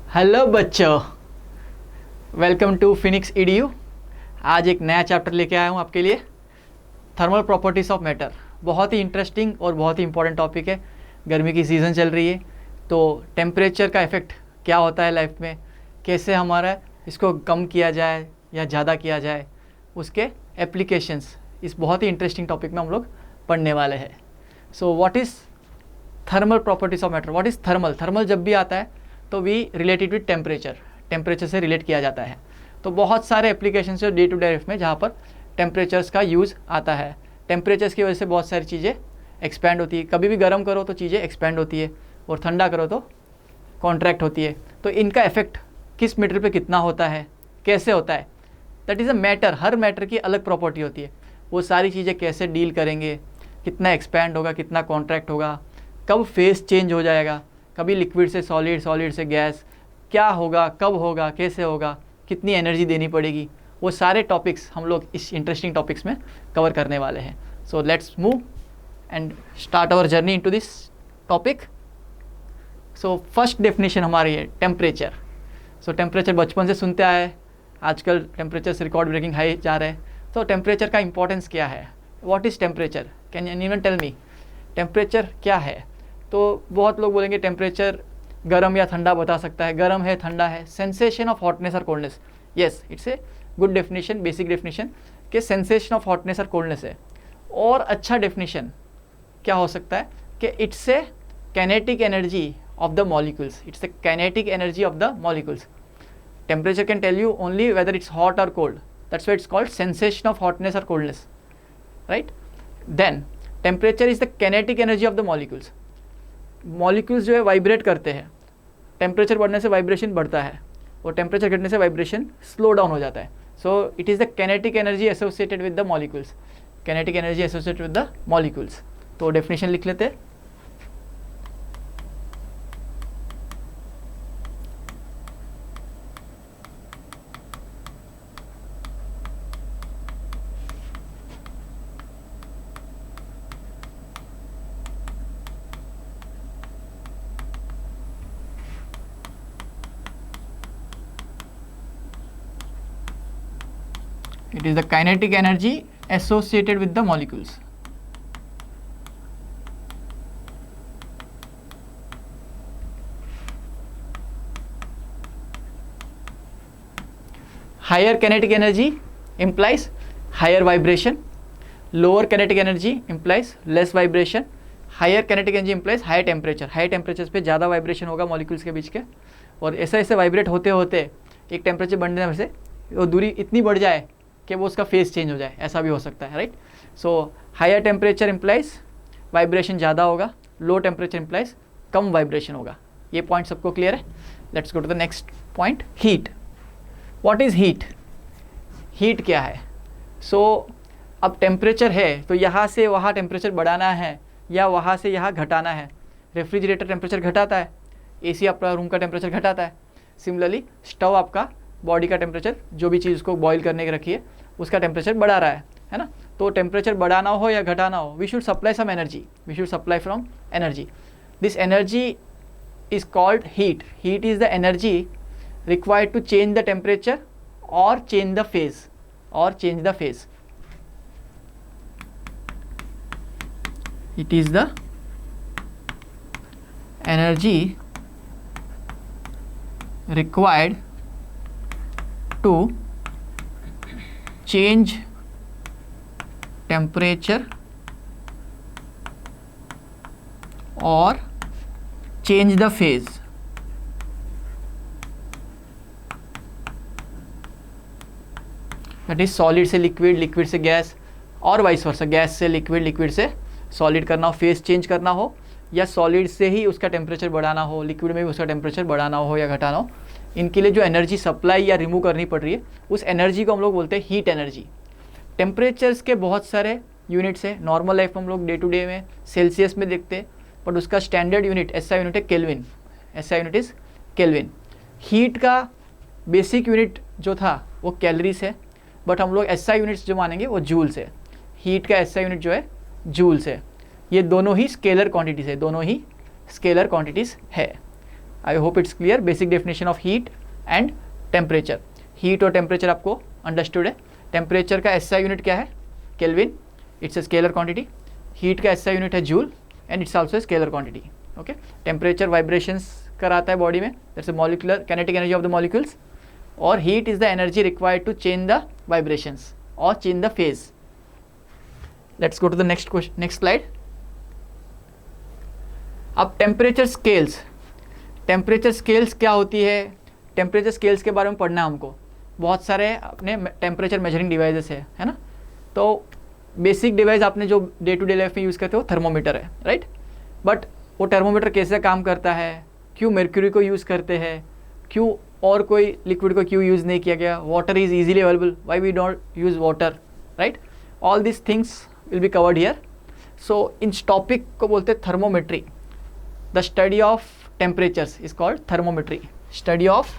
Hello बच्चों, welcome to Phoenix EDU. आज एक नया चैप्टर लेके आया हूँ आपके लिए, थर्मल प्रॉपर्टीज़ ऑफ मैटर। बहुत ही इंटरेस्टिंग और बहुत ही इंपॉर्टेंट टॉपिक है। गर्मी की सीज़न चल रही है, तो टेम्परेचर का इफ़ेक्ट क्या होता है लाइफ में, कैसे हमारा इसको कम किया जाए या ज़्यादा किया जाए, उसके एप्लीकेशंस, इस बहुत ही इंटरेस्टिंग टॉपिक में हम लोग पढ़ने वाले हैं। So what is thermal properties of matter? What is thermal? Thermal जब भी आता है तो वी रिलेटेड विथ टेम्परेचर से रिलेट किया जाता है। तो बहुत सारे एप्लीकेशंस है डे टू डे लाइफ में जहाँ पर टेम्परेचर्स का यूज़ आता है। टेम्परेचर्स की वजह से बहुत सारी चीज़ें एक्सपैंड होती है। कभी भी गर्म करो तो चीज़ें एक्सपैंड होती है और ठंडा करो तो कॉन्ट्रैक्ट होती है। तो इनका इफेक्ट किस मटेरियल पे कितना होता है, कैसे होता है, that is a matter. Her matter की अलग प्रॉपर्टी होती है। वो सारी चीज़ें कैसे डील करेंगे, कितना एक्सपैंड होगा, कितना कॉन्ट्रैक्ट होगा, कब फेस चेंज हो जाएगा, कभी लिक्विड से सॉलिड, सॉलिड से गैस, क्या होगा, कब होगा, कैसे होगा, कितनी एनर्जी देनी पड़ेगी, वो सारे टॉपिक्स हम लोग इस इंटरेस्टिंग टॉपिक्स में कवर करने वाले हैं। So let's move and start our journey into this topic. So first definition हमारी है टेम्परेचर। सो टेम्परेचर बचपन से सुनते आए, आजकल टेम्परेचर से रिकॉर्ड ब्रेकिंग हाई जा रहे हैं। तो टेम्परेचर का इंपॉर्टेंस क्या है? What is temperature? Can anyone tell me temperature क्या है? तो बहुत लोग बोलेंगे टेम्परेचर गर्म या ठंडा बता सकता है, गर्म है, ठंडा है, सेंसेशन ऑफ हॉटनेस और coldness. Yes, it's a good definition, basic definition कि सेंसेशन ऑफ हॉटनेस और कोल्डनेस है। और अच्छा डेफिनेशन क्या हो सकता है कि it's a kinetic energy of the molecules. It's a kinetic energy of the molecules. Temperature can tell you only whether it's hot और cold, that's why it's called sensation of hotness और coldness, right? Then temperature is the kinetic energy of the molecules. Molecules जो है vibrate करते हैं, temperature बढ़ने से vibration बढ़ता है और टेम्परेचर घटने से वाइब्रेशन स्लो डाउन हो जाता है। So it is the kinetic energy associated with the molecules. Kinetic energy associated with the molecules. तो डेफिनेशन लिख लेते हैं। It is the kinetic energy associated with the molecules. Higher kinetic energy implies higher vibration. Lower kinetic energy implies less vibration. Higher kinetic energy implies higher temperature. Higher temperatures पे ज़्यादा vibration होगा molecules के बीच के, और ऐसे ऐसे vibrate होते होते एक टेम्परेचर बढ़ने से वो दूरी इतनी बढ़ जाए कि वो उसका फेस चेंज हो जाए, ऐसा भी हो सकता है, right? So higher temperature implies vibration ज़्यादा होगा, लो टेम्परेचर इम्प्लाइज कम वाइब्रेशन होगा। ये पॉइंट सबको क्लियर है? Let's go to the next point, heat. What is heat? Heat क्या है? सो अब टेम्परेचर है तो यहाँ से वहाँ टेम्परेचर बढ़ाना है या वहाँ से यहाँ घटाना है। रेफ्रिजरेटर टेम्परेचर घटाता है, AC आपका रूम का टेम्परेचर घटाता है। सिमिलरली स्टव आपका बॉडी का टेम्परेचर, जो भी चीज़ उसको बॉईल करने की रखी है उसका टेम्परेचर बढ़ा रहा है ना? तो टेम्परेचर बढ़ाना हो या घटाना हो, we should supply some energy, we should supply from energy. This energy is called heat. Heat is the energy required to change the temperature और change the phase, it is the energy required to change temperature or change the phase. That is solid से liquid, liquid से gas, और vice versa, gas से liquid, liquid से solid करना हो, face change करना हो, या सॉलिड से ही उसका टेम्परेचर बढ़ाना हो, लिक्विड में भी उसका टेम्परेचर बढ़ाना हो या घटाना हो। इनके लिए जो एनर्जी सप्लाई या रिमूव करनी पड़ रही है उस एनर्जी को हम लोग बोलते हैं हीट एनर्जी। टेम्परेचर्स के बहुत सारे यूनिट्स हैं। नॉर्मल लाइफ में हम लोग डे टू डे में सेल्सियस में देखते हैं, बट उसका स्टैंडर्ड यूनिट SI यूनिट है kelvin. SI unit is kelvin. Heat का बेसिक यूनिट जो था वो कैलोरीज है, बट हम लोग SI यूनिट्स जो मानेंगे वो जूल्स है। हीट का SI यूनिट जो है जूल्स है। ये दोनों ही स्केलर क्वांटिटीज़ है, दोनों ही स्केलर क्वांटिटीज़ है। I hope it's clear. Basic definition of heat and temperature. Heat और टेम्परेचर आपको अंडरस्टूड है. टेम्परेचर का एसआई यूनिट क्या है? Kelvin. It's a scalar quantity. Heat का एसआई यूनिट है joule and it's also a scalar quantity. Okay. Temperature vibrations कराता है बॉडी में, that's a molecular kinetic energy of the molecules. और heat is the energy required to change the vibrations और change the phase. Let's go to the next question, next slide. अब temperature scales. Temperature scales क्या होती है? Temperature scales के बारे में पढ़ना है हमको. बहुत सारे अपने टेम्परेचर मेजरिंग डिवाइसेस है ना. तो बेसिक डिवाइस आपने जो डे टू डे लाइफ में यूज़ करते हो थर्मोमीटर है, राइट. बट वो थर्मोमीटर कैसे काम करता है, क्यों मर्क्यूरी को यूज़ करते हैं, क्यों और कोई लिक्विड को क्यों यूज़ नहीं किया गया, water is easily available, why we don't use water, right. All this things will be covered here. So इन टॉपिक को बोलते हैं thermometry. The study of temperatures is called thermometry. Study of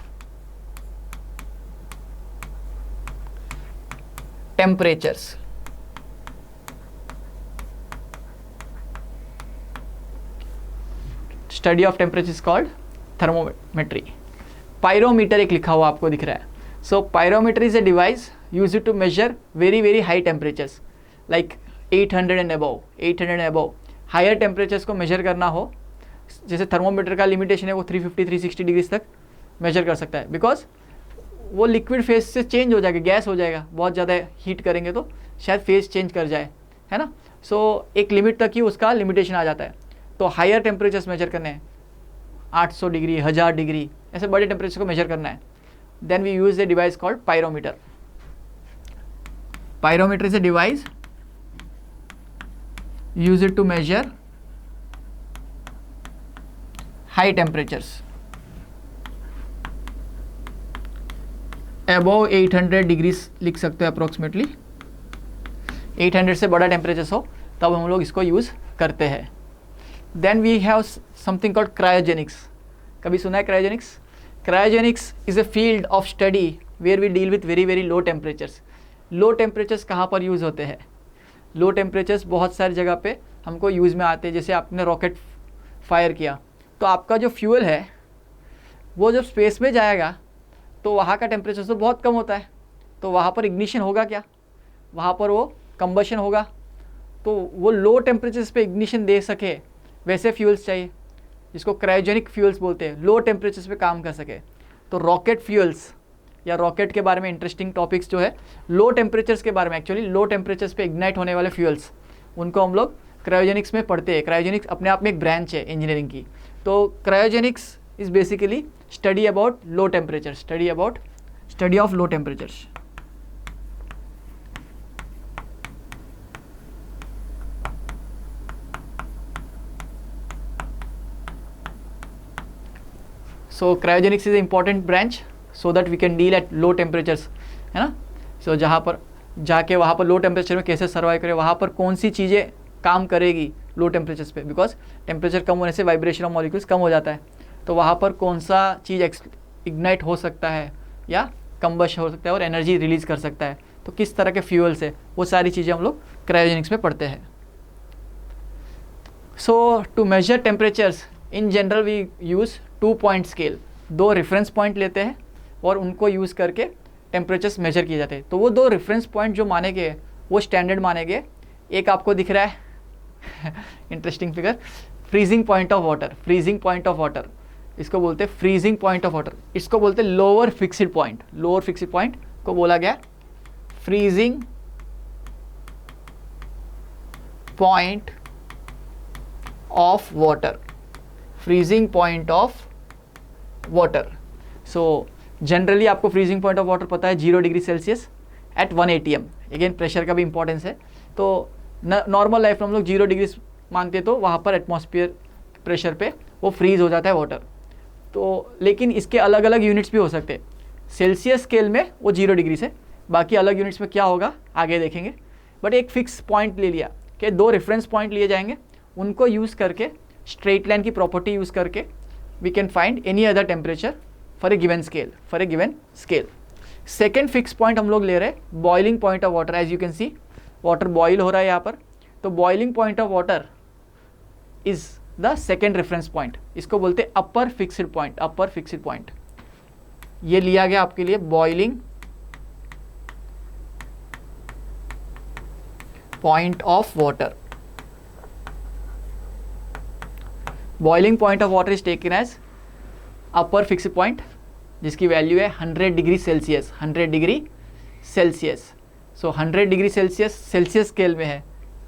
temperatures. Study of temperature is called thermometry. Pyrometer एक लिखा हुआ आपको दिख रहा है. So pyrometer is a device used to measure very very high temperatures like 800 and above. 800 and above higher temperatures को measure करना हो, जैसे थर्मोमीटर का लिमिटेशन है वो 350-360 डिग्रीज तक मेजर कर सकता है. बिकॉज वो लिक्विड फेज से चेंज हो जाएगा, गैस हो जाएगा. बहुत ज़्यादा हीट करेंगे तो शायद फेज चेंज कर जाए, है ना. सो एक लिमिट तक ही उसका लिमिटेशन आ जाता है. तो हायर टेम्परेचर्स मेजर करने हैं, 800 डिग्री, 1000 डिग्री, ऐसे बड़े टेम्परेचर को मेजर करना है. Then we use a device called pyrometer. Pyrometer is a device used to measure high temperatures above 800 degrees लिख सकते हो अप्रोक्सीमेटली. 800 से बड़ा टेम्परेचर हो तब हम लोग इसको यूज़ करते हैं. Then we have something called cryogenics. कभी सुना है cryogenics? Cryogenics is a field of study where we deal with very very low temperatures. Low temperatures कहाँ पर यूज़ होते हैं? लो टेम्परेचर्स बहुत सारी जगह पे हमको यूज़ में आते हैं. जैसे आपने रॉकेट फायर किया तो आपका जो फ्यूल है वो जब स्पेस में जाएगा तो वहाँ का टेम्परेचर तो बहुत कम होता है. तो वहाँ पर इग्निशन होगा क्या? वहाँ पर वो कंबशन होगा. तो वो लो टेम्परेचर्स पे इग्निशन दे सके वैसे फ्यूल्स चाहिए, जिसको क्रायोजेनिक फ्यूल्स बोलते हैं, लो टेम्परेचर्स पे काम कर सके. तो रॉकेट फ्यूल्स या रॉकेट के बारे में इंटरेस्टिंग टॉपिक्स जो है लो टेम्परेचर्स के बारे में, एक्चुअली लो टेम्परेचर्स पे इग्नाइट होने वाले फ्यूल्स, उनको हम लोग क्रायोजेनिक्स में पढ़ते हैं. क्रायोजेनिक्स अपने आप में एक ब्रांच है इंजीनियरिंग की. तो cryogenics is basically study about low temperature, study of low temperatures. So cryogenics is a important branch so that we can deal at low temperatures, है ना. सो जहाँ पर जाके वहाँ पर लो टेम्परेचर में कैसे सर्वाइव करें, वहाँ पर कौन सी चीज़ें काम करेगी लो टेम्परेचर्स पे. बिकॉज टेम्परेचर कम होने से वाइब्रेशन ऑफ मॉलिक्यूल्स कम हो जाता है. तो वहाँ पर कौन सा चीज़ इग्नाइट हो सकता है या कंबश हो सकता है और एनर्जी रिलीज कर सकता है. तो किस तरह के फ्यूल्स है, वो सारी चीज़ें हम लोग क्रायोजेनिक्स में पढ़ते हैं. So to measure temperatures in general we use 2 point scale. 2 reference point लेते हैं और उनको यूज़ करके टेम्परेचर्स मेजर किए जाते हैं. तो वो 2 रेफरेंस पॉइंट जो माने गए वो स्टैंडर्ड माने गए. एक आपको दिख रहा है interesting figure, freezing point of water. Freezing point of water इसको बोलते हैं फ्रीजिंग पॉइंट ऑफ वाटर. इसको बोलते हैं lower fixed point. Lower fixed point को बोला गया freezing point of water. Freezing point of water. So generally आपको फ्रीजिंग पॉइंट ऑफ वाटर पता है 0 degree Celsius at 1 ATM. Again pressure का भी इंपॉर्टेंस है. तो नॉर्मल लाइफ में हम लोग 0 डिग्री मानते हैं तो वहाँ पर एटमॉस्फेयर प्रेशर पे वो फ्रीज हो जाता है वाटर. तो लेकिन इसके अलग अलग यूनिट्स भी हो सकते हैं. सेल्सियस स्केल में वो 0 डिग्री से, बाकी अलग यूनिट्स में क्या होगा आगे देखेंगे. बट एक फिक्स पॉइंट ले लिया कि 2 रेफरेंस पॉइंट लिए जाएंगे, उनको यूज़ करके स्ट्रेट लाइन की प्रॉपर्टी यूज़ करके we can find any other temperature for a given scale. Second fix point हम लोग ले रहे हैं boiling point of water. As you can see water boil हो रहा है यहाँ पर. तो boiling point of water is the second reference point, इसको बोलते हैं upper fixed point, upper fixed point. ये लिया गया आपके लिए boiling point of water. Boiling point of water is taken as upper fixed point, जिसकी वैल्यू है 100 degree Celsius, 100 degree Celsius. So 100 degree Celsius Celsius scale में है,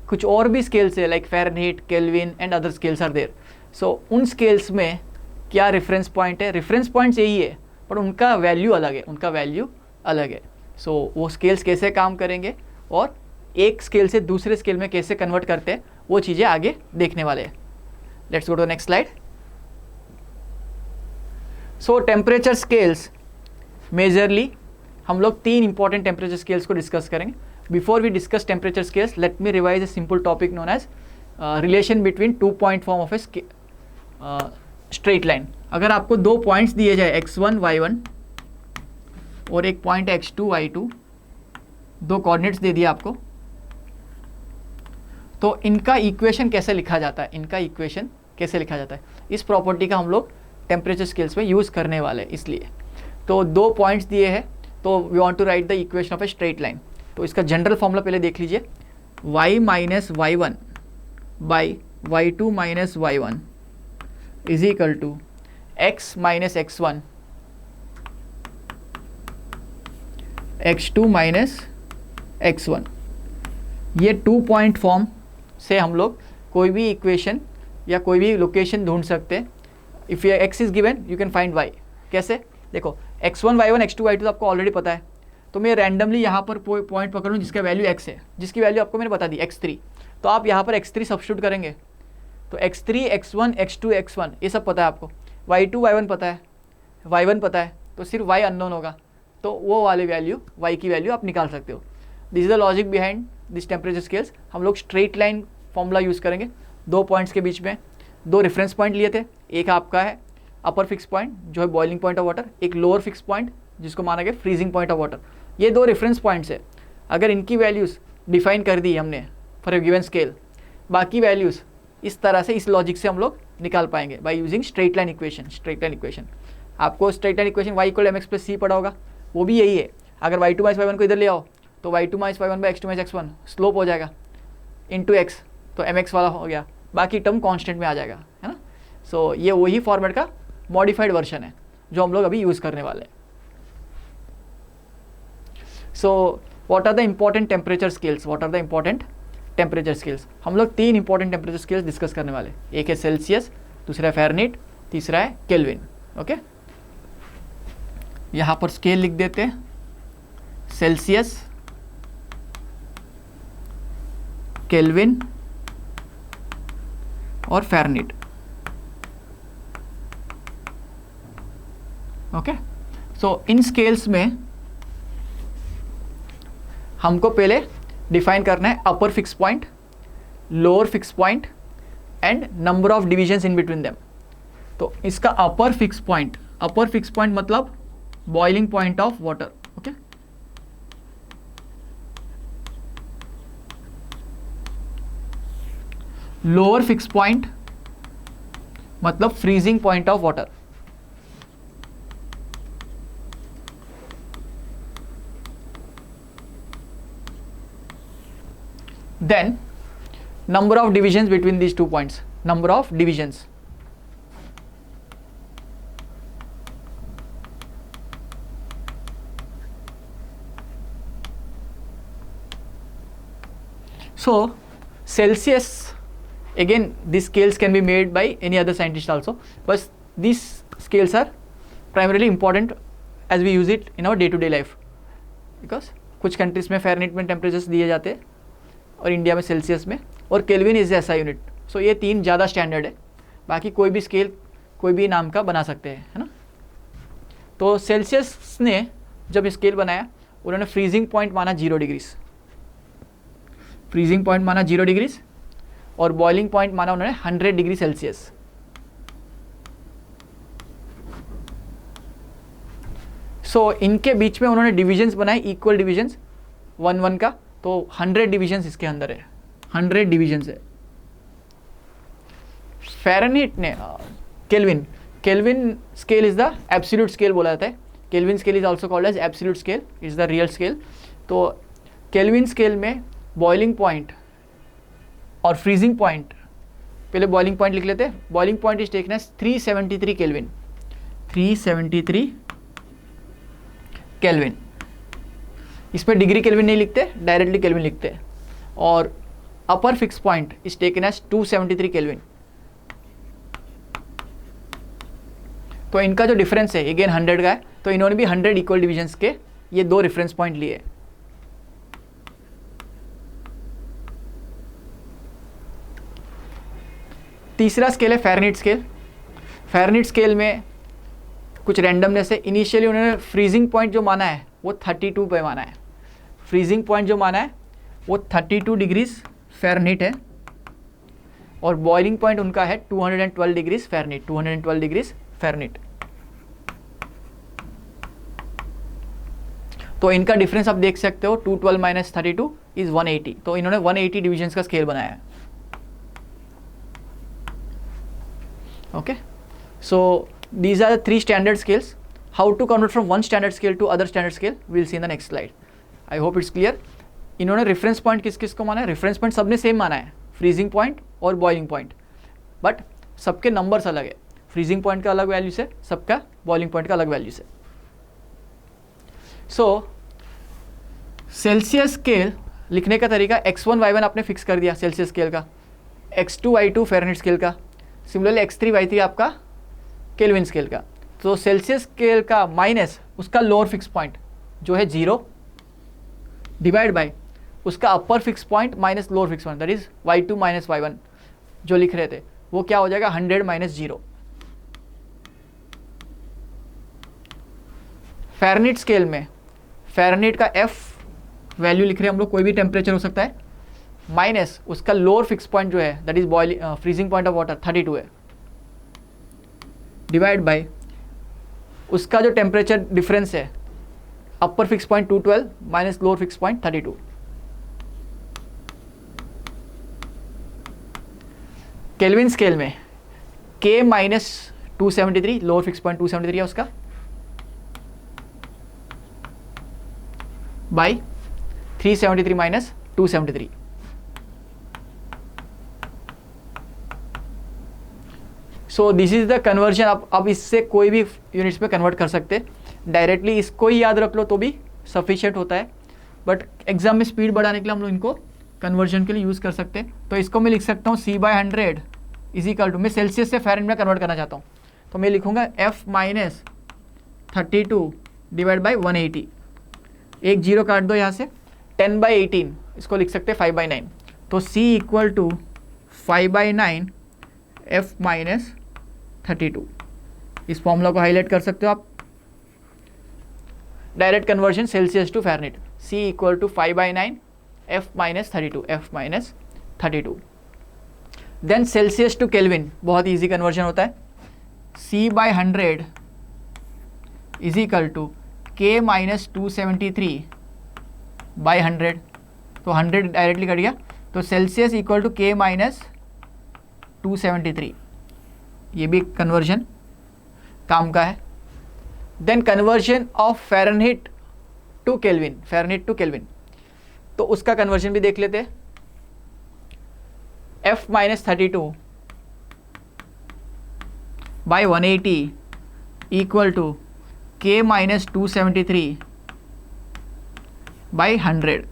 कुछ और भी स्केल्स है like Fahrenheit, Kelvin and other scales are there. So उन scales में क्या रेफरेंस पॉइंट है, रेफरेंस पॉइंट्स यही है पर उनका वैल्यू अलग है, उनका वैल्यू अलग है। सो वो स्केल्स कैसे काम करेंगे और एक स्केल से दूसरे स्केल में कैसे कन्वर्ट करते हैं, वो चीज़ें आगे देखने वाले हैं। Let's go to next slide. So temperature scales majorly हम लोग 3 इंपॉर्टेंट टेम्परेचर स्केल्स को डिस्कस करेंगे। Before we discuss temperature scales, let me revise a simple topic known as relation between 2 point form of a straight line. अगर आपको 2 points दिए जाए x1 y1 और एक पॉइंट x2 y2, 2 कोऑर्डिनेट्स दे दिए आपको, तो इनका इक्वेशन कैसे लिखा जाता है, इनका इक्वेशन कैसे लिखा जाता है, इस प्रॉपर्टी का हम लोग टेम्परेचर स्केल्स में यूज़ करने वाले हैं। इसलिए तो 2 पॉइंट्स दिए हैं, तो we want to write the equation of a straight line. तो इसका जनरल फॉर्मूला पहले देख लीजिए, y minus y1 by y2 minus y1 is equal to x minus x1 x2 minus x1। ये 2 पॉइंट फॉर्म से हम लोग कोई भी इक्वेशन या कोई भी लोकेशन ढूंढ सकते हैं। इफ़ ये x is given you can find y। कैसे, देखो x1 y1 x2 y2 तो आपको ऑलरेडी पता है, तो मैं रैंडमली यहाँ पर पॉइंट पकड़ लूँ जिसका वैल्यू x है, जिसकी वैल्यू आपको मैंने बता दी x3, तो आप यहाँ पर x3 सब्स्टिट्यूट करेंगे, तो x3 x1 x2 x1 ये सब पता है आपको, y2 y1 पता है, y1 पता है, तो सिर्फ y अननोन होगा, तो वो वाली वैल्यू y की वैल्यू आप निकाल सकते हो। This is the logic behind this temperature scales. हम लोग स्ट्रेट लाइन फॉर्मूला यूज़ करेंगे। 2 पॉइंट्स के बीच में 2 रेफरेंस पॉइंट लिए थे, एक आपका है अपर फिक्स पॉइंट जो है बॉइलिंग पॉइंट ऑफ वाटर, एक लोअर फिक्स पॉइंट जिसको माना गया फ्रीजिंग पॉइंट ऑफ वाटर। ये 2 रेफरेंस पॉइंट्स है, अगर इनकी वैल्यूज़ डिफाइन कर दी हमने फॉर ए गिवन स्केल, बाकी वैल्यूज़ इस तरह से, इस लॉजिक से हम लोग निकाल पाएंगे by using straight line equation. Straight line equation आपको straight line equation y equal mx plus c पढ़ा होगा, वो भी यही है। अगर y2 माइनस y1 को इधर ले आओ तो y2 minus y1 by x2 minus x1 slope हो जाएगा इंटू x, तो mx वाला हो गया, बाकी टर्म कांस्टेंट में आ जाएगा, है ना। सो ये वही फॉर्मेट का मॉडिफाइड वर्जन है जो हम लोग अभी यूज़ करने वाले हैं। So what are the important temperature scales, what are the important temperature scales. हम लोग 3 इंपॉर्टेंट टेम्परेचर स्केल्स डिस्कस करने वाले, एक है सेल्सियस, दूसरा है फ़ारेनहीट, तीसरा है केल्विन। ओके, यहाँ पर स्केल लिख देते हैं, सेल्सियस, केल्विन और फ़ारेनहीट। ओके, सो इन स्केल्स में हमको पहले डिफाइन करना है upper fix point, lower fix point and number of divisions in between them. तो इसका अपर फिक्स पॉइंट मतलब boiling point of water. Okay, lower fix point मतलब freezing point of water. Then number of divisions between these 2 points, number of divisions. So Celsius, again these scales can be made by any other scientist also, but these scales are primarily important as we use it in our day to day life, because कुछ countries में Fahrenheit में temperatures दिए जाते हैं और India में Celsius में, और केल्विन इज ऐसा यूनिट। सो ये 3 ज़्यादा स्टैंडर्ड है, बाकी कोई भी स्केल कोई भी नाम का बना सकते हैं, है ना। तो सेल्सियस ने जब स्केल बनाया उन्होंने फ्रीजिंग पॉइंट माना 0 डिग्रीज, फ्रीजिंग पॉइंट माना 0 डिग्रीज, और बॉइलिंग पॉइंट माना उन्होंने 100 डिग्री सेल्सियस। सो इनके बीच में उन्होंने डिविजन्स बनाए, इक्वल डिविजन्स 1-1 का, तो 100 डिविजन्स इसके अंदर है, 100 डिविजन्स है। फ़ारेनहीट ने Kelvin scale is the absolute scale बोला जाता है. Kelvin scale is also called as absolute scale, is the real scale. तो केल्विन स्केल में बॉइलिंग पॉइंट और फ्रीजिंग पॉइंट, पहले बॉइलिंग पॉइंट लिख लेते हैं. Boiling point is taken as 373 Kelvin. 373 Kelvin. इस पर डिग्री केल्विन नहीं लिखते, डायरेक्टली केल्विन लिखते हैं. और upper fix point is taken as 273 Kelvin. तो इनका जो डिफरेंस है अगेन 100 का है, तो इन्होंने भी 100 इक्वल डिविजन्स के ये 2 रेफरेंस पॉइंट लिए. तीसरा स्केल है फ़ारेनहीट स्केल. फ़ारेनहीट स्केल में कुछ रैंडमनेस है. इनिशियली उन्होंने फ्रीजिंग पॉइंट जो माना है वो 32 पे माना है. फ्रीजिंग पॉइंट जो माना है वो 32 डिग्रीज फ़ारेनहीट है और बॉइलिंग पॉइंट उनका है 212 डिग्रीज फ़ारेनहीट. 212 degrees Fahrenheit. तो इनका डिफरेंस आप देख सकते हो. 212 माइनस 32 इज 180. तो इन्होंने 180 डिविजन्स का स्केल बनाया है. Okay, so these are the 3 standard scales. How to convert from one standard scale to other standard scale we'll see in the next slide. I hope it's clear. इन्होंने reference point किस किस को माना है? Reference point सबने same माना है, freezing point और बॉइलिंग पॉइंट, बट सबके नंबर्स अलग है. फ्रीजिंग पॉइंट का अलग वैल्यू से, सबका बॉइलिंग पॉइंट का अलग वैल्यू से. सो सेल्सियस स्केल लिखने का तरीका x1 y1 आपने फिक्स कर दिया सेल्सियस स्केल का, x2 y2 फ़ारेनहीट स्केल का, सिमिलरली x3 y3 आपका केल्विन स्केल का. तो सेल्सियस स्केल का माइनस उसका लोअर फिक्स पॉइंट जो है 0 डिवाइड बाय उसका अपर fix point minus lower fix point, that is y2 minus y1 जो लिख रहे थे, वो क्या हो जाएगा 100 माइनस 0. फ़ारेनहीट स्केल में फ़ारेनहीट का f वैल्यू लिख रहे हैं हम लोग, कोई भी टेम्परेचर हो सकता है, माइनस उसका लोअर फिक्स पॉइंट जो है that is freezing point of water 32 है, डिवाइड बाय उसका जो टेम्परेचर डिफरेंस है upper fix point 212 minus lower fix point 32. Kelvin scale में k minus 273, lower fix point 273 है उसका, by 373 minus 273. So this is the conversion. अब इससे कोई भी यूनिट्स में कन्वर्ट कर सकते डायरेक्टली. इसको ही याद रख लो तो भी सफिशिएंट होता है, बट एग्जाम में स्पीड बढ़ाने के लिए हम लोग इनको कन्वर्जन के लिए यूज़ कर सकते हैं. तो इसको मैं लिख सकता हूँ C/100 इज इक्वल टू, मैं सेल्सियस से फ़ारेनहीट में कन्वर्ट करना चाहता हूँ तो मैं लिखूँगा F माइनस 32 डिवाइड बाई 180. एक जीरो काट दो यहाँ से, 10/18 इसको लिख सकते हैं 5/9. तो C equal to 5/9 F minus 32. इस फॉर्मूला को हाईलाइट कर सकते हो आप. Direct conversion Celsius to Fahrenheit, C equal to 5/9 F minus 32, F minus 32. Then Celsius to Kelvin, बहुत ईजी कन्वर्जन होता है. C/100 is equal to K minus 273 by 100. तो 100 डायरेक्टली कट गया, तो Celsius equal to K minus 273. ये भी conversion काम का है. Then conversion of Fahrenheit to Kelvin, Fahrenheit to Kelvin, तो उसका कन्वर्जन भी देख लेते हैं. F minus 32 by 180 equal to K minus 273 by 100.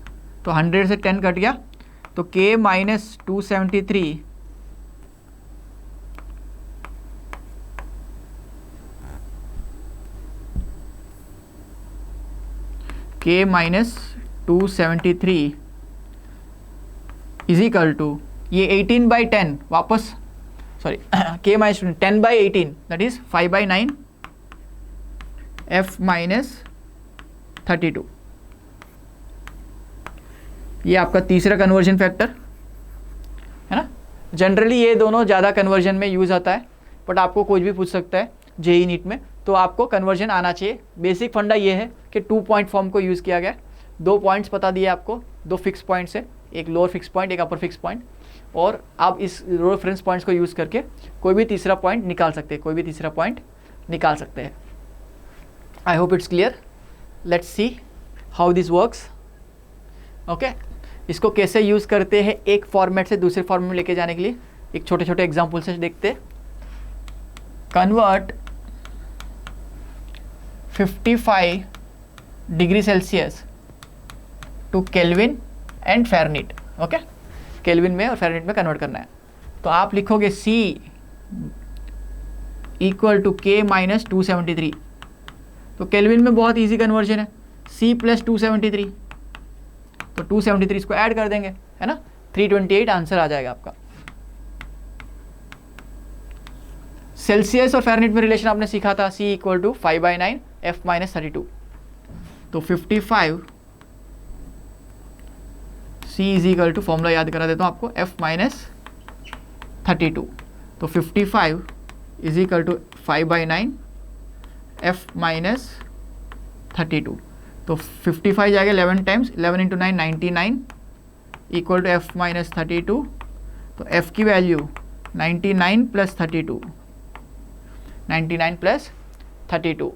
तो 100 से 10 कट गया, तो K minus 273 K minus 273 is equal to ये 18/10 वापस, sorry K minus 10/18 that is 5/9 F minus 32. ये आपका तीसरा कन्वर्जन फैक्टर है ना. जनरली ये दोनों ज़्यादा कन्वर्जन में यूज़ आता है, बट आपको कुछ भी पूछ सकता है जेई नीट में, तो आपको कन्वर्जन आना चाहिए. बेसिक फंडा ये है कि 2 पॉइंट फॉर्म को यूज़ किया गया. 2 पॉइंट्स बता दिए आपको, 2 फिक्स पॉइंट्स है, एक लोअर फिक्स पॉइंट, एक अपर फिक्स पॉइंट, और आप इस रो रेफरेंस पॉइंट्स को यूज़ करके कोई भी तीसरा पॉइंट निकाल सकते हैं, I hope it's clear. Let's see how this works. Okay, इसको कैसे यूज़ करते हैं एक फॉर्मेट से दूसरे फॉर्मेट में लेके जाने के लिए, एक छोटे छोटे एग्जाम्पल से देखते। Convert 55 degree Celsius to Kelvin and Fahrenheit. Okay, Kelvin में और फ़ारेनहीट में कन्वर्ट करना है। तो आप लिखोगे C equal to K minus 273। तो केल्विन में बहुत इजी कन्वर्जन है, C प्लस 273, तो 273 इसको ऐड कर देंगे, है ना, 328 आंसर आ जाएगा आपका। सेल्सियस और फ़ारेनहीट में रिलेशन आपने सीखा था, C equal to 5/9 F minus 32। तो 55 C is equal to, formula याद करा देता हूँ आपको, F माइनस 32। तो 55 is equal to 5/9 F minus 32। तो 55 जाएगा 11 times, 11 into 9 99 equal to F minus 32। तो F की वैल्यू 99 प्लस 32, 99 प्लस 32।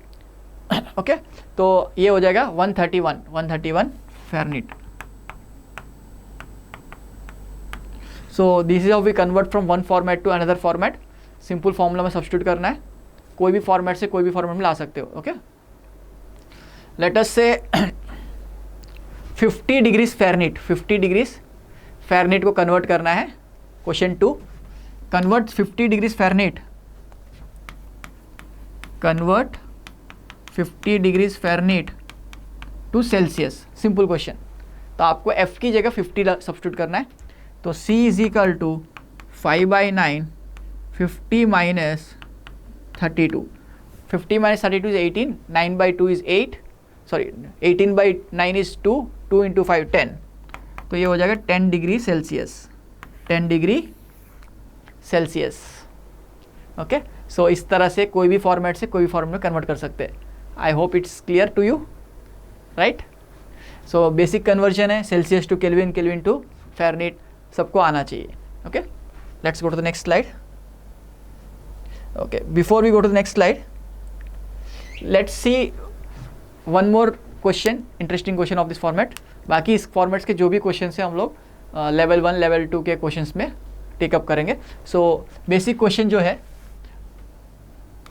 ओके, तो ये हो जाएगा 131 Fahrenheit. So this is how we convert from one format to another format. Simple formula में substitute करना है, कोई भी फॉर्मेट से कोई भी फॉर्मेट में ला सकते हो। Okay, late us say 50 degrees Fahrenheit, 50 degrees Fahrenheit को कन्वर्ट करना है। Question 2, convert 50 degrees Fahrenheit, convert 50 degrees Fahrenheit to Celsius. Simple question. तो आपको F की जगह 50 सब्स्टिट्यूट करना है। तो C is equal to 5/9 50 minus 32। 50 minus 32 is 18, 9/2 is 8, sorry 18/9 is 2, 2 into 5 10। तो ये हो जाएगा 10 degree Celsius, 10 degree Celsius. Okay, so इस तरह से कोई भी फॉर्मेट से कोई भी फॉर्मेट में कन्वर्ट कर सकते हैं। I hope it's clear to you, right. So basic conversion है, Celsius to Kelvin, Kelvin to Fahrenheit, सबको आना चाहिए। Okay, let's go to the next slide. Okay, before we go to the next slide, let's see one more question, interesting question of this format. बाकी इस formats के जो भी question हैं हम लोग लेवल 1 लेवल 2 के क्वेश्चंस में टेकअप करेंगे। सो बेसिक क्वेश्चन जो है,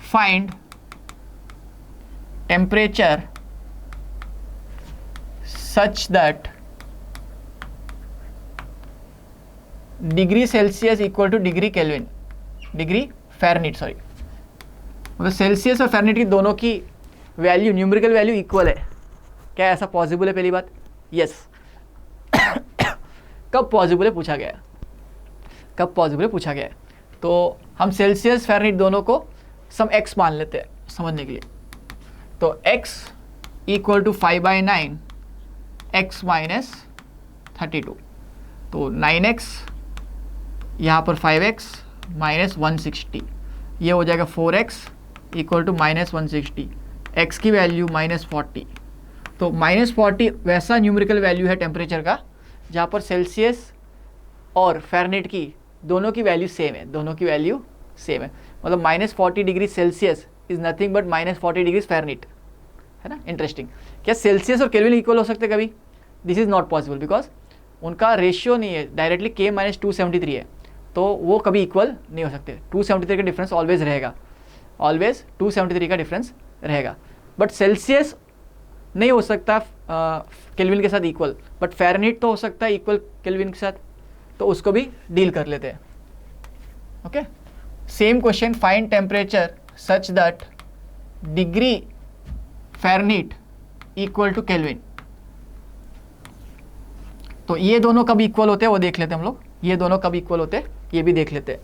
find temperature such that degree Celsius equal two degree kelvin, degree Fahrenheit, sorry, मतलब सेल्सियस और फ़ारेनहीट की दोनों की वैल्यू, न्यूमेरिकल वैल्यू इक्वल है। क्या ऐसा पॉसिबल है? पहली बात, यस। कब पॉसिबल है पूछा गया, कब पॉसिबल है पूछा गया है। तो हम सेल्सियस फ़ारेनहीट दोनों को सम x मान लेते हैं समझने के लिए। तो x equal to 5/9 x minus 32। तो 9x, यहाँ पर 5x माइनस 160, ये हो जाएगा 4x equal to minus 160, x की वैल्यू माइनस 40। तो माइनस 40 वैसा न्यूमेरिकल वैल्यू है टेम्परेचर का जहाँ पर सेल्सियस और फ़ारेनहीट की दोनों की वैल्यू सेम है, दोनों की वैल्यू सेम है। मतलब minus 40 degree Celsius is nothing but minus 40 degree Fahrenheit, है ना। इंटरेस्टिंग। क्या सेल्सियस और केल्विन इक्वल हो सकते कभी? This is not possible, because उनका रेशियो नहीं है, डायरेक्टली K माइनस 273 है, तो वो कभी इक्वल नहीं हो सकते। 273 का डिफरेंस ऑलवेज रहेगा, ऑलवेज 273 का डिफरेंस रहेगा। बट सेल्सियस नहीं हो सकता केल्विन के साथ इक्वल, बट फ़ारेनहीट तो हो सकता है इक्वल केल्विन के साथ, तो उसको भी डील कर लेते हैं। Okay, same question, find temperature such that degree Fahrenheit equal to Kelvin. तो ये दोनों कब इक्वल होते हैं वो देख लेते हैं हम लोग, ये दोनों कब इक्वल होते हैं ये भी देख लेते हैं।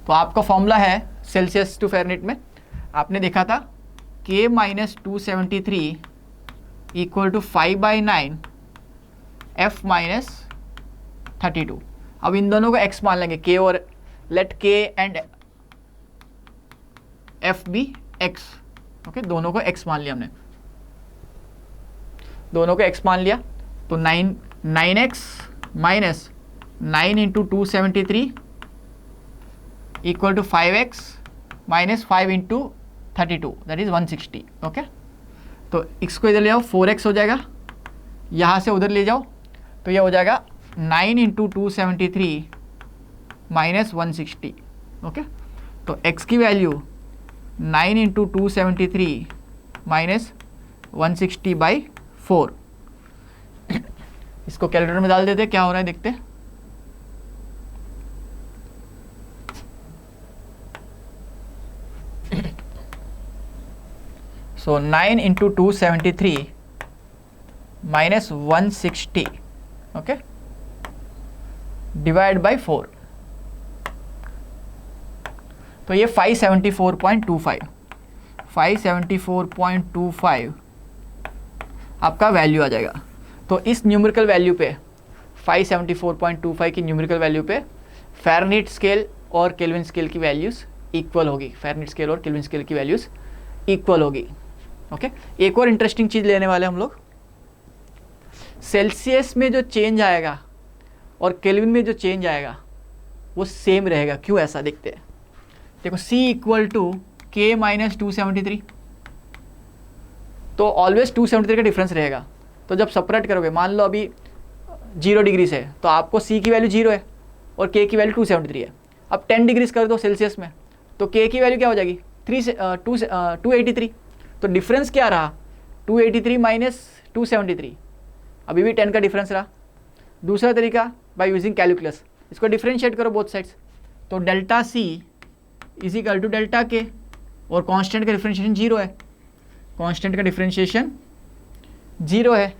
तो आपका फॉर्मूला है सेल्सियस टू फ़ारेनहीट में, आपने देखा था K minus 273 equal to 5/9 F minus 32। अब इन दोनों को x मान लेंगे, K और let K and F be x। Okay, दोनों को x मान लिया हमने, दोनों को x मान लिया। तो 9x minus 9 into 273 equal to 5x minus 5 into 32 that is 160. Okay, तो x को इधर ले जाओ 4x हो जाएगा, यहाँ से उधर ले जाओ तो ये हो जाएगा 9 इंटू 273 माइनस 160. ओके, तो x की वैल्यू 9 इंटू 273 माइनस 160 बाई 4. इसको कैलकुलेटर में डाल देते क्या हो रहा है देखते. सो 9 into 273 minus 160. Okay, divide by 4. तो ये 574.25 आपका वैल्यू आ जाएगा. तो इस न्यूमेरिकल वैल्यू पे 574.25 की न्यूमेरिकल वैल्यू पे फ़ारेनहीट स्केल और केल्विन स्केल की वैल्यूज़ इक्वल होगी. फ़ारेनहीट स्केल और केल्विन स्केल की वैल्यूज़ इक्वल होगी. ओके, एक और इंटरेस्टिंग चीज़ लेने वाले हम लोग. सेल्सियस में जो चेंज आएगा और केल्विन में जो चेंज आएगा वो सेम रहेगा. क्यों ऐसा देखते हैं. देखो C equal to K minus 273, तो ऑलवेज 273 का डिफरेंस रहेगा. तो जब सेपरेट करोगे, मान लो अभी 0 डिग्री से, तो आपको C की वैल्यू 0 है और K की वैल्यू 273 है. अब 10 डिग्रीज कर दो सेल्सियस में, तो K की वैल्यू क्या हो जाएगी 283. तो डिफरेंस क्या रहा 283 माइनस 273, अभी भी 10 का डिफरेंस रहा. दूसरा तरीका बाय यूजिंग कैलकुलस, इसको डिफरेंशिएट करो बोथ साइड्स. तो delta C is equal to delta K और कांस्टेंट का डिफरेंशिएशन 0 है. कांस्टेंट का डिफरेंशिएशन 0 है,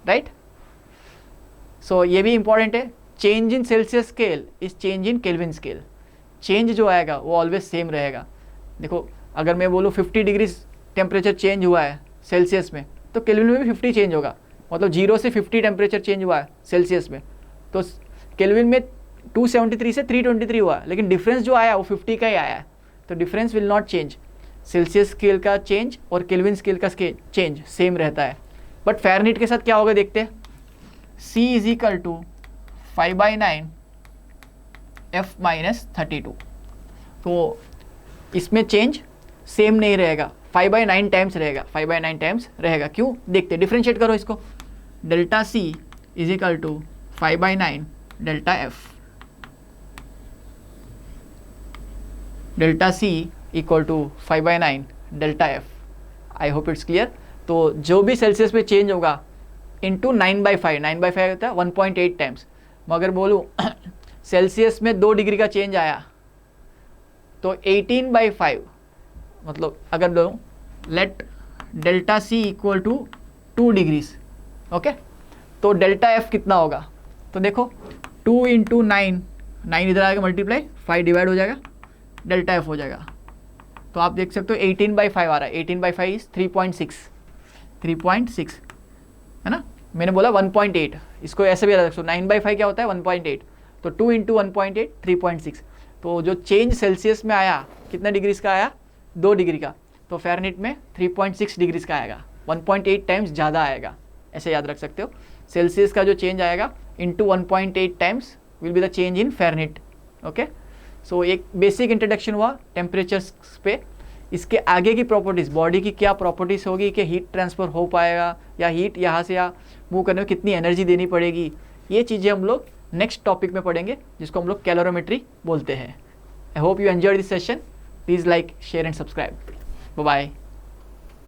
राइट. सो ये भी इंपॉर्टेंट है. Change in Celsius scale is change in kelvin scale. Change जो आएगा वो ऑलवेज सेम रहेगा. देखो अगर मैं बोलूँ 50 डिग्री टेम्परेचर चेंज हुआ है सेल्सियस में, तो केल्विन में भी 50 चेंज होगा. मतलब 0 से 50 टेम्परेचर चेंज हुआ है सेल्सियस में, तो केल्विन में 273 से 323 हुआ है, लेकिन डिफरेंस जो आया वो 50 का ही आया है. तो difference will not change. Celsius scale का चेंज और केल्विन स्केल का चेंज सेम रहता है. बट फ़ारेनहीट के साथ क्या होगा देखते हैं. C is equal to 5/9 F minus 32. तो इसमें चेंज सेम नहीं रहेगा, 5/9 टाइम्स रहेगा. 5/9 टाइम्स रहेगा. क्यों देखते, डिफरेंशिएट करो इसको. Delta C is equal to 5/9 delta F. Delta C equal to 5/9 delta F. I hope it's clear. तो जो भी सेल्सियस में चेंज होगा इंटू 9/5, 9/5 होता है 1.8 टाइम्स. मगर बोलूँ सेल्सियस में 2 डिग्री का चेंज आया तो 18/5, मतलब अगर लो let delta C equal to 2 degrees. Okay, तो डेल्टा F कितना होगा. तो देखो 2 इंटू 9 इधर आएगा मल्टीप्लाई, 5 डिवाइड हो जाएगा, डेल्टा F हो जाएगा. तो आप देख सकते हो 18/5 आ रहा है. 18/5 इज 3.6 है ना. मैंने बोला 1.8, इसको ऐसे भी याद रखो. 9/5 क्या होता है 1.8, तो 2 इंटू 1.8 3.6. तो जो चेंज सेल्सियस में आया कितने डिग्रीज का आया 2 डिग्री का, तो फ़ारेनहीट में 3.6 डिग्रीज का आएगा. 1.8 टाइम्स ज़्यादा आएगा, ऐसे याद रख सकते हो. सेल्सियस का जो चेंज आएगा into 1.8 times will be the change in Fahrenheit. Okay, so एक बेसिक इंट्रोडक्शन हुआ टेम्परेचर्स पे. इसके आगे की प्रॉपर्टीज़, बॉडी की क्या प्रॉपर्टीज़ होगी कि हीट ट्रांसफ़र हो पाएगा या हीट यहाँ से यहाँ मूव करने में कितनी एनर्जी देनी पड़ेगी, ये चीज़ें हम लोग नेक्स्ट टॉपिक में पढ़ेंगे जिसको हम लोग कैलोरीमेट्री बोलते हैं. I hope you enjoy this session. Please like, share and subscribe. Bye bye.